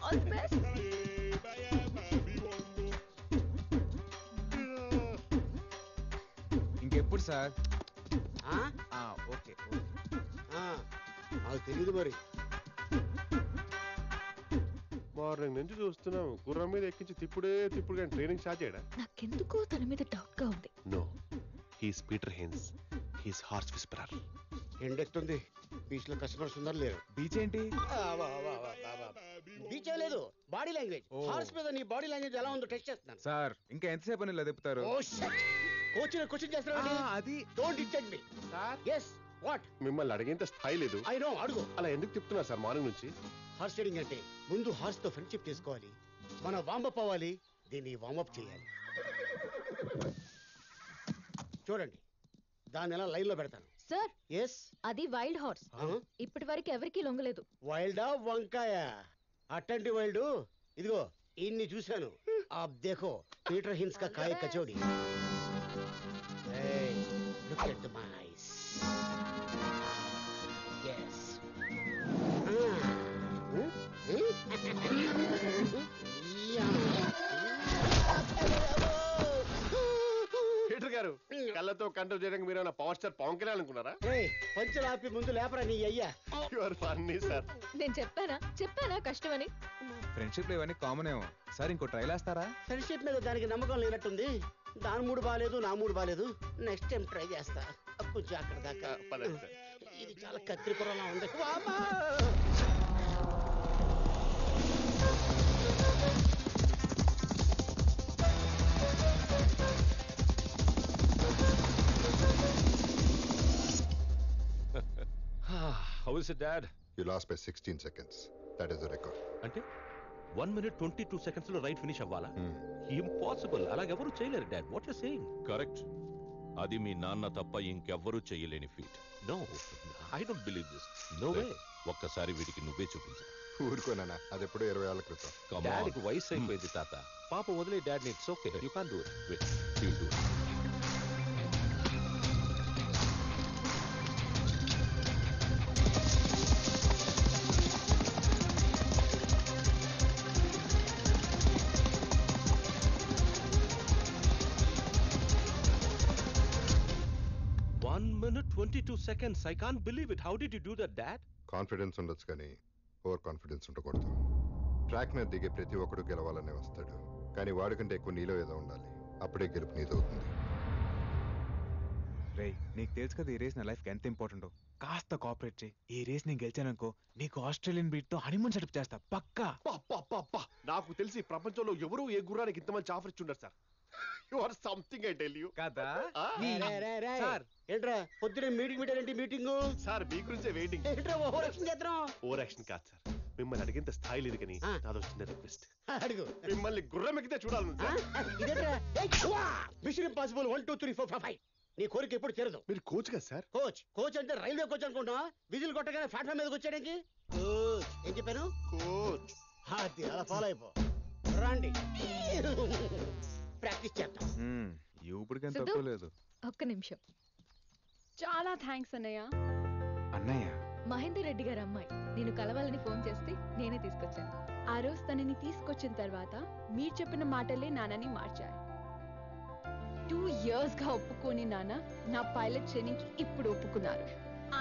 All the best. ఇంకెప్పుడు sir? Okay నాకు తెలియదు మరి. మార్నింగ్ నుంచి చూస్తున్నాం గుర్రం మీద ఎక్కించి తిప్పుడే తిప్పుడు కానీ ట్రైనింగ్ స్టార్ట్ చేయడా? నాకెందుకో తన మీద డౌట్ గా ఉంది. No, he's Peter Hince, he's horse whisperer. ఎండెక్తుంది. బీచ్ లో కస్టమర్స్ ఉన్నారు లేరు? బీచ్ ఏంటి? బీచ్ లేదు, బాడీ లాంగ్వేజ్. హార్స్ మీద నీ బాడీ లాంగ్వేజ్ ఎలా ఉందో టెస్ట్ చేస్తున్నాను. సార్ ఇంకా ఎంతసేపు అని ఇలా తిప్పుతారు? కోచ్ క్వశ్చన్ చేస్తున్నాడు. అది don't disturb me. yes what? మిమ్మల్ని అడిగేంత స్థాయి లేదు. I know, అడుగు. అలా ఎందుకు తిప్పుతున్నారు సార్ మార్నింగ్ నుంచి? హార్స్ రైడింగ్ అంటే ముందు హార్స్ తో ఫ్రెండ్షిప్ చేసుకోవాలి, మనం వార్మప్ అవ్వాలి, దీన్ని వార్మప్ చేయాలి. చూడండి, దాన్ని ఎలా లైన్ లో పెడతాను. సార్ ఎస్, అది వైల్డ్ హార్స్. ఇప్పటి వరకు ఎవరికి లొంగలేదు. వైల్డా వంకాయ? అట్టంటి వైల్డ్ ఇదిగో ఇన్ని చూశాను. ఆప్ దేఖో పీటర్ హిన్స్ కా కాయ కచోడి. Look at the mice. yes Peter గారు, కళ్ళతో కంట్రోల్ చేయడానికి మీరు పవర్ స్టార్ పవన్ కళ్యాణ్ అనుకున్నారా? పంచులు ఆపి ముందు లేపరా నీ అయ్యా. You are funny sir. నేను చెప్పానా కష్టమని. ఫ్రెండ్షిప్ లో ఇవన్నీ కామన్ ఏమో సార్. ఇంకో ట్రైల్ వేస్తారా? ఫ్రెండ్షిప్ మీద దానికి నమ్మకం లేనట్టుంది. దాని మూడు బాగాలేదు, నా మూడు బాగాలేదు. నెక్స్ట్ టైం ట్రై చేస్తా. కొంచెం అక్కడ దాకా. ఇది చాలా కత్తిపురంలా ఉంది. How is it, Dad? You lost by 16 seconds. That is the record. అంటే 1 minute 22 seconds లో రైట్ ఫినిష్ అవ్వాలా? ఇంపాసిబుల్. అలాగెవరూ చేయలేరు dad. What you saying? Correct. అది మీ నాన్న తప్ప ఇంకెవ్వరూ చేయలేని feat. No, I don't believe this. No way. ఒక్కసారి వీడికి నువ్వే చూపించు. ఊరుకోనా, అది ఎప్పుడో 20 ఏళ్ల క్రితం. డాడీకి వయసు అయిపోయింది తాత. పాప వదిలే dad. It's okay, you can't do it. Wait, you do it. One minute 22 seconds. I can't believe it. How did you do that, Dad? Confidence ఉండొచ్చు కానీ ఓవర్ కాన్ఫిడెన్స్ ఉండకూడదు. ట్రాక్ మీద దిగే ప్రతి ఒక్కడు గెలవాలనే వస్తాడు, కానీ వాడికంటే ఎక్కువ నీలో ఏదో ఉండాలి. అప్పుడే గెలుపు నీదవుతుంది. రే, నీకు తెలుసు కదా ఈ రేస్ నా లైఫ్ ఎంత ఇంపార్టెంట్. కాస్త కోఆపరేట్ చేయి. ఈ రేస్ నేను గెలిచాననుకో నీకు ఆస్ట్రేలియన్ బీట్ తో హనీమూన్ సెటప్ చేస్తా పక్కా. నాకు తెలిసి ప్రపంచంలో ఎవరు ఏ గుర్రానికి ఇంత మంచి ఆఫర్ ఇచ్చుంటారు sir. You are something I tell you. కదా సార్ ఏంట్రా పొద్దునే మీటింగ్ పెట్టారంటే మీటింగ్? సార్ మీ గురించే వెయిటింగ్. ఏంట్రా ఓవర్ యాక్షన్ చేద్దాం? ఓవర్ యాక్షన్ కాదు సార్, మిమ్మల్ని అడిగేంత స్థాయి లేదు కానీ నాదో చిన్న రిక్వెస్ట్. అడుగు. మిమ్మల్ని గుర్రం ఎక్కితే చూడాలి సార్. ఇదేంట్రా? Mission impossible 1 2 3 4 5. నీ కోరిక ఎప్పుడు తీరదు. మీరు కోచ్ కదా సార్? కోచ్ అంటే రైల్వే కోచ్ అనుకుంటా. విజిల్ కొట్టగానే ప్లాట్ఫామ్ మీదకి వచ్చాడానికి ఏం చెప్పాను? కోచ్. అది అలా ఫాలో అయిపో. రండి, ప్రాక్టీస్ చేద్దాం. ఇప్పటికేం తక్కువ లేదు. ఒక్క నిమిషం. చాలా థ్యాంక్స్ అన్నయ్య. అన్నయ్య మహేందర్ రెడ్డి గారి అమ్మాయి నేను కలవాలని ఫోన్ చేస్తే నేనే తీసుకొచ్చాను. ఆ రోజు తనని తీసుకొచ్చిన తర్వాత మీరు చెప్పిన మాటలే నాన్నని మార్చారు. 2 years గా ఒప్పుకోని నాన్న నా పైలట్ ట్రైనింగ్ కి ఇప్పుడు ఒప్పుకున్నారు.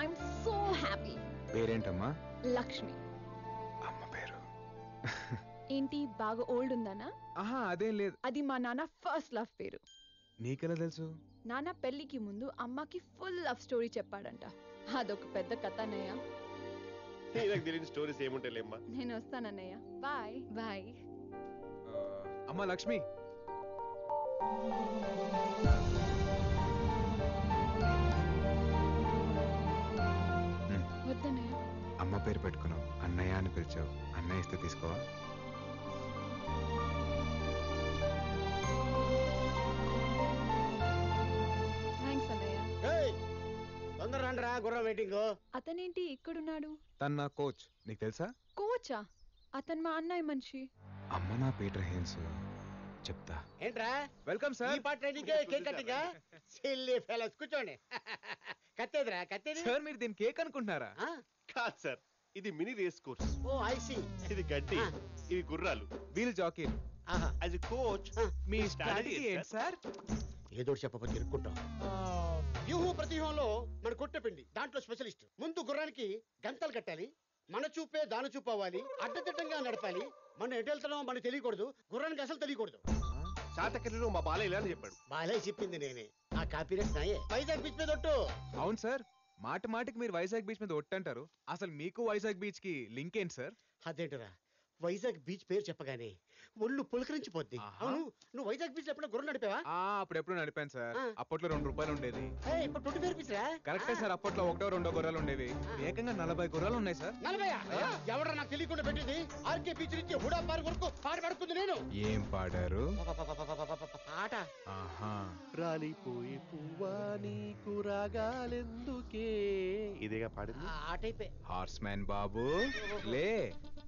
I'm so happy. పేరేంటమ్మా? లక్ష్మి. అమ్మ పేరు ఏంటి బాగా ఓల్డ్ ఉందనా? ఆహా అదేం లేదు. అది మా నాన్న ఫస్ట్ లవ్ పేరు. నీకెలా తెలుసు? నాన్న పెళ్లికి ముందు అమ్మకి ఫుల్ లవ్ స్టోరీ చెప్పాడంట. అదొక పెద్ద కథ అన్నయ్య. తెలియని స్టోరీస్ ఏముంటాయిలేమ్మా. నేను వస్తానన్నయ్య. Bye bye. అమ్మా లక్ష్మి. వద్దన్నయ్య. అమ్మ పేరు పెట్టుకున్నావు, అన్నయ్య అని పిలిచావు. అన్నయ్య ఇస్తే తీసుకోవా? థ్యాంక్స్ అన్నయ్య. తొందర రండిరా, గుర్రం వెయిటింగ్. అతనేంటి ఇక్కడున్నాడు? తన నా కోచ్, నీకు తెలుసా? కోచా? అతను మా అన్నయ్య మనిషి. అమ్మ నా పీటర్ హెన్స్. చెప్తా. ఏంట్రా వెల్కమ్ సార్. ఈ part training cake cutting. Silly fellows కూర్చోండి. కత్తేదిరా కత్తేది. సార్ మీరు దీని కేక్ అనుకుంటున్నారా? కాదు సార్, ఇది mini race course, oh I see. ఇది గడ్డి, ఇవి గుర్రాలు. వీల్ జాకీలు. ఆహా, యాజ్ ఎ కోచ్ మీ స్ట్రాటజీ ఏంటి సార్? ఏదో చెప్పకపోతే ఇరుక్కుంటాం. వ్యూహం ప్రతివ్యూహంలో మన కొట్టపిండి, దాంట్లో స్పెషలిస్ట్. ముందు గుర్రానికి గంతలు కట్టాలి, మన చూపే దాని చూపు అవ్వాలి, అడ్డదిడ్డంగా నడపాలి. మనం ఎటు వెళ్తున్నామో మనకు తెలియకూడదు, గుర్రానికి అసలు తెలియకూడదు. శాతకర్ణిలో మా బాలయ్య ఇలా అని చెప్పాడు. బాలయ్య చెప్పింది నేనే, ఆ కాపీరేట్ నాయే. వైజాగ్ బీచ్ మీద ఒట్టు. అవును సార్, మాటికి మీరు వైజాగ్ బీచ్ మీద ఒట్టంటారు. అసలు మీకు వైజాగ్ బీచ్ కి లింక్ ఏంటి సార్? అదేంటరా, వైజాగ్ బీచ్ పేరు చెప్పగానే ఒళ్ళు పులకరించిపోద్ది. ఆహా. అవును, నువ్వు వైజాగ్ బీచ్ ఎప్పుడో గుర్రం నడిపావా? అప్పుడెప్పుడు నడిపాను సార్. ఆ. అప్పట్లో ₹2 ఉండేది. ఇప్పుడు 20 రూపీస్ రా. కరెక్టే సార్, అప్పట్లో 1-2 గుర్రాలు ఉండేవి. ఏకంగా 40 గుర్రాలు ఉన్నాయి సార్. 40? ఎవడరా నాకు తెలియకుండా పెట్టింది? ఆర్కే బీచ్ నుంచి హుడా పార్క్ వరకు పాట పడుకుంది నేను. ఏం పాడారు? పాట ఆహా, రాలిపోయే పువ్వా నీకు రాగాలెందుకే, ఇదేగా పాడింది. ఆ టైపే. హార్స్ మ్యాన్ బాబు లే.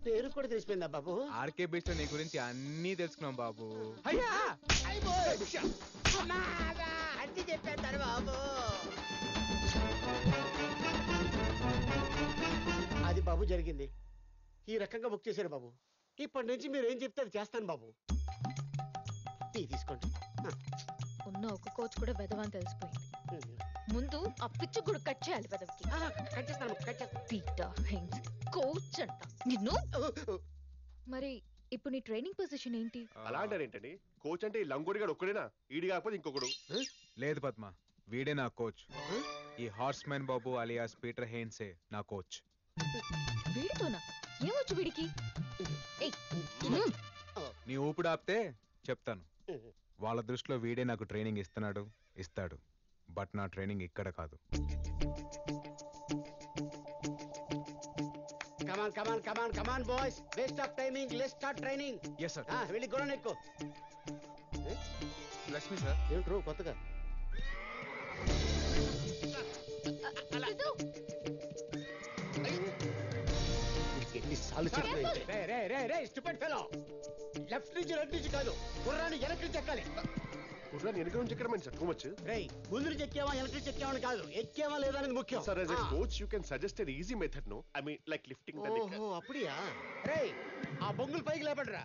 పేరు కూడా తెలిసిపోయిందా బాబు? ఆర్కే బీచ్ లో నీ గురించి అన్నీ తెలుసుకున్నాం బాబు. అన్ని చెప్పేస్తారు బాబు. అది బాబు జరిగింది. ఈ రకంగా బుక్ చేశారు బాబు. ఇప్పటి నుంచి మీరు ఏం చెప్తే అది చేస్తాను బాబు. టీ తీసుకోండి. ఉన్న ఒక కోచ్ కూడా వెదవని తెలిసిపోయింది. ముందు ఆ పిచ్చి కూడా కట్ చేయాలి వెదవికి. కట్ చేస్తాను, కట్ చేస్తాను. పీటర్ హెయిన్స్ కోచ్ అంట నిన్ను. మరి ఇప్పుడు నీ ట్రైనింగ్ పొజిషన్ ఏంటి? అలా అంటారు ఏంటండి? కోచ్ అంటే ఈ లంగోడిగాడు ఒక్కడేనా? ఈడి కాకపోతే ఇంకొకడు. లేదు పద్మ, వీడే నా కోచ్. ఈ హార్స్ మ్యాన్ బాబు అలియాస్ పీటర్ హెయిన్సే నా కోచ్. వీడితోనా? ఏమొచ్చు వీడికి? ఏయ్, నీ ఊపిడి ఆపితే చెప్తాను. వాళ్ళ దృష్టిలో వీడే నాకు ట్రైనింగ్ ఇస్తాడు. బట్ నా ట్రైనింగ్ ఇక్కడ కాదు. Come on, boys. Waste of timing. Let's start training. Yes sir. వెళ్ళి గుర్రం ఎక్కు. లక్ష్మి సార్. ఏంట్రో కొత్తగా? సిద్ధు, ఎన్నిసార్లు చెప్పాను? Stupid fellow. లెఫ్ట్ నుంచి రైట్ నుంచి కాదు, గుర్రాన్ని వెనక్కి నుంచి ఎక్కాలి. గుర్రాన్ని వెనక నుంచి ఎక్కడం సార్ టూ మచ్. రేయ్, ముందు నుంచి ఎక్కావా వెనక్కి నుంచి ఎక్కావా అని కాదు, ఎక్కావా లేదా అనేది ముఖ్యం. Sir, as a coach, you can suggest an easy method, no? I mean, like lifting the neck. ఓహో, అప్పుడియా? రేయ్, ఆ బొంగులు పైకి లేపడరా.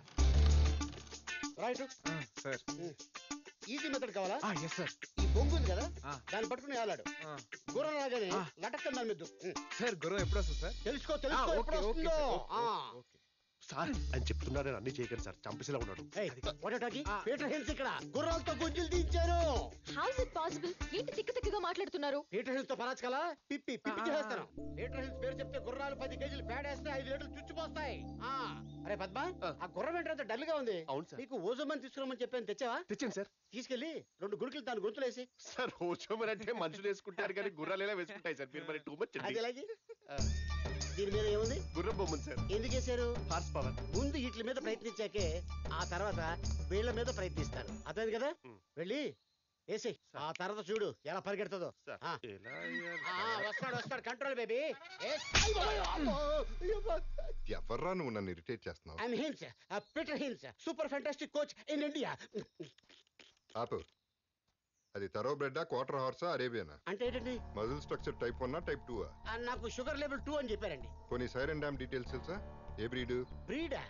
Right sir. ఈజీ మెథడ్ కావాలా? Yes sir. ఈ బొంగు ఉంది కదా, ఆ. దాన్ని పట్టుకుని ఆలాడు. గుర్రం రాగానే లటక్కన దాని మీద సార్ గుర్రం ఎప్పుడు వస్తుంది సార్? తెలుసుకో ఎప్పుడు వస్తుందో. సార్ అని చెప్తున్నారని అన్ని చేయకండి సార్, చంపేసేలా ఉన్నాడు. పీటర్ హిల్స్ ఇక్కడ గుర్రాలతో గుంజులు తీయించారు. How is it possible? ఏంటి తిక్కగా మాట్లాడుతున్నారు? పీటర్ హిల్స్ తో పరాజ్ కలా పిప్పి చేస్తాను. పీటర్ హిల్స్ పేరు చెప్తే గుర్రాలు 10 కేజీలు పేడేస్తే 5 లీటర్లు చుచ్చిపోస్తాయి. అరే పద్మ, ఆ గుర్రం ఏంటంటే డల్ గా ఉంది. అవును సార్. నీకు ఓజోమని తీసుకురామని చెప్పాను, తెచ్చావా? తెచ్చాను సార్. తీసుకెళ్లి 2 గురుకులు దాని గొంతులేసి. సార్ ఓచోమర్ అంటే మనుషులు వేసుకుంటారు కానీ గుర్రాలు ఎలా వేసుకుంటాయి సార్? మీరు మరి టూ మచ్. అది ఎలాగే? దీని మీద ఏముంది? గుర్రం బొమ్మ సార్. ఎందుకు వేశారు? Horse power. ముందు వీటి మీద ప్రయత్నించాకే ఆ తర్వాత వీళ్ళ మీద ప్రయత్నిస్తారు. అర్థమైంది కదా? వెళ్ళి వేసి ఆ తర్వాత చూడు ఎలా పరిగెడుతుందో. వస్తాడు కంట్రోల్ బేబీ. ఎవర్రా నువ్వు నన్ను ఇరిటేట్ చేస్తున్నావు? I'm Hinds, Peter Hinds, super fantastic coach in India. ఆపు. అది తరో బ్రెడ్డా, క్వార్టర్ హార్సా, అరేబియనా? అంటే ఏంటండి? Muscle structure type 1 type 2? నాకు షుగర్ లెవెల్ 2 అని చెప్పారండి. కొన్ని సైరన్ డ్యామ్ డీటెయిల్స్ తెలుసా? ఏ బ్రీడ్? బ్రీడా?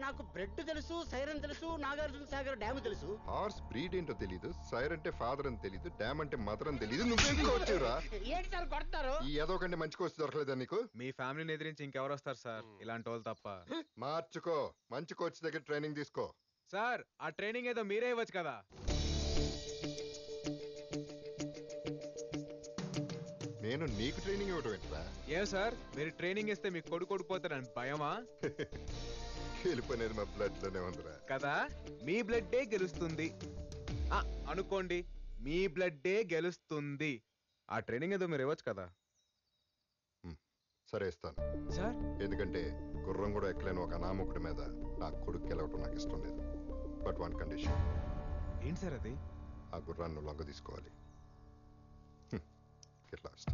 నాకు బ్రెడ్ తెలుసు, సైరన్ తెలుసు, నాగార్జున సాగర్ డ్యామ్ తెలుసు. హార్స్ బ్రీడ్ ఏంటో తెలీదు, సైర్ అంటే ఫాదర్ అని తెలీదు, డ్యామ్ అంటే మదర్ అని తెలీదు. నువ్వేంటి వచ్చారా? ఏంటి సార్ కొడతారు? ఈ ఏదో కంటే మంచి కోచ్ దొరకలేదా నీకు? మీ ఫ్యామిలీని ఎదిరించి ఇంకెవరు వస్తారు సార్, ఇలాంటి వాళ్ళు తప్ప. మార్చుకో, మంచి కోచ్ దగ్గర ట్రైనింగ్ తీసుకో. సార్, ఆ ట్రైనింగ్ ఏదో మీరే ఇవ్వచ్చు కదా. నేను నీకు ట్రైనింగ్ ఇవ్వడం ఏంట్రా? ఏం సార్, మీరు ట్రైనింగ్ ఇస్తే మీ కొడుకు ఓడిపోతారని భయమా? గెలుపనేది మా బ్లడ్ లోనే ఉందిరా. కదా, మీ బ్లడ్డే గెలుస్తుంది అనుకోండి, మీ బ్లడ్డే గెలుస్తుంది. ఆ ట్రైనింగ్ ఏదో మీరు ఇవ్వచ్చు కదా. సరే ఇస్తాను సార్. ఎందుకంటే గుర్రం కూడా ఎక్కలేని ఒక అనామకుడి మీద నా కొడుకు గెలవటం నాకు ఇష్టం లేదు. But 1 condition. ఏంటి సార్ అది? ఆ గుర్రాన్ని లొంగ తీసుకోవాలి. లాస్ట్